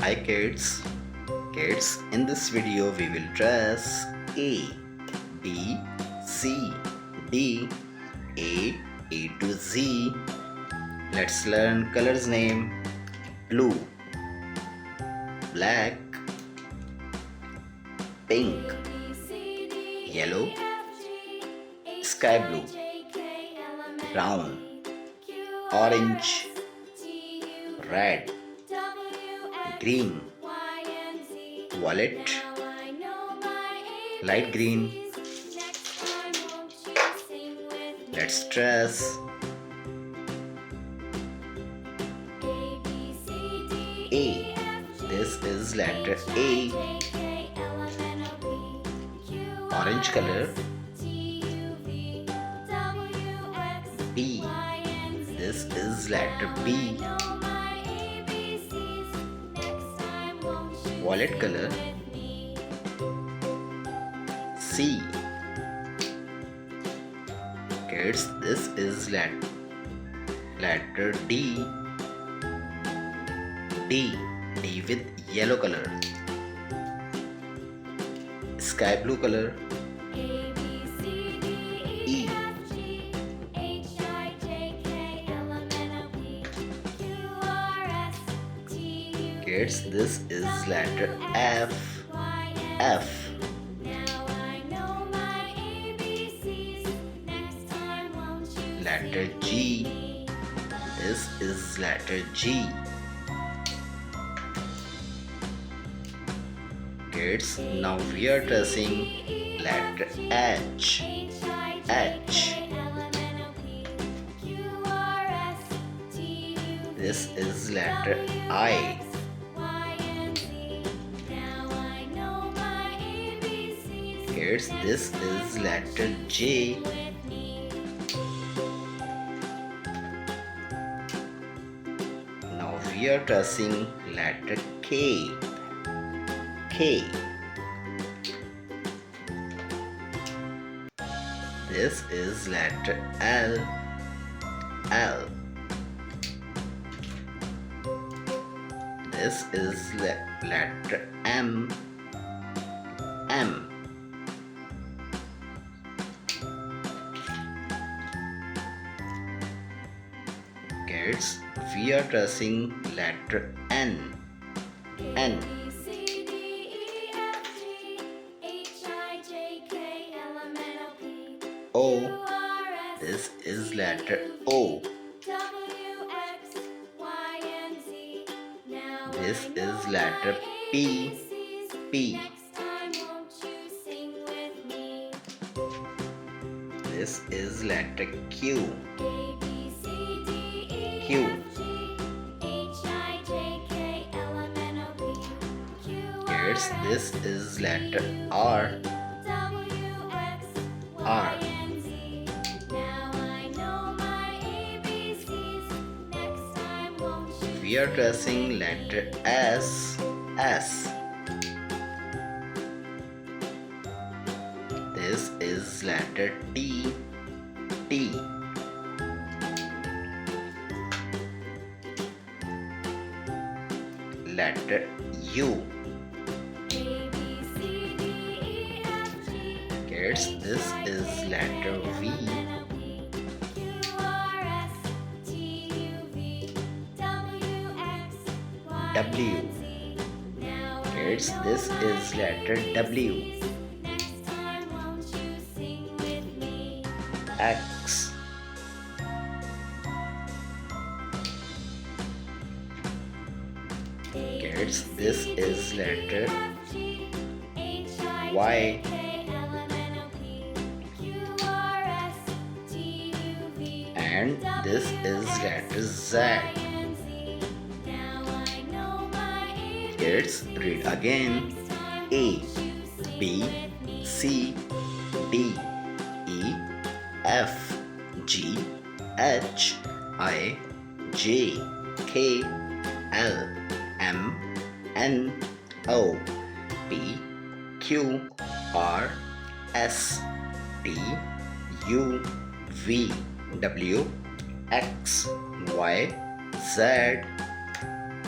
Hi kids. Kids, in this video we will trace A, B, C, D, A to Z. Let's learn colors name. Blue, black, pink, yellow, sky blue, brown, orange, red, green, violet, light green. Let's trace A. This is letter A. Orange color. B. This is letter B. Violet color. C. Kids, this is letter D. D with yellow color. Sky blue color. E. Kids, this is letter F. Letter G. This is letter G. Kids, now we are tracing letter H. This is letter I. Kids, this is letter J. Now we are tracing letter K. This is letter L. This is letter M. Kids, we are tracing letter N. O. This is letter O. This is letter P. This is letter Q. Kids, this is letter R. We are tracing letter S. This is letter T. Letter U. Kids, this is letter V. W. Kids, this is letter W. X. Kids, this is letter Y. And this is letter Z. Kids, read again. A, B, C, D, E, F, G, H, I, J, K, L, M, N, O, P, Q, R, S, T, U, V, W, X, Y, Z,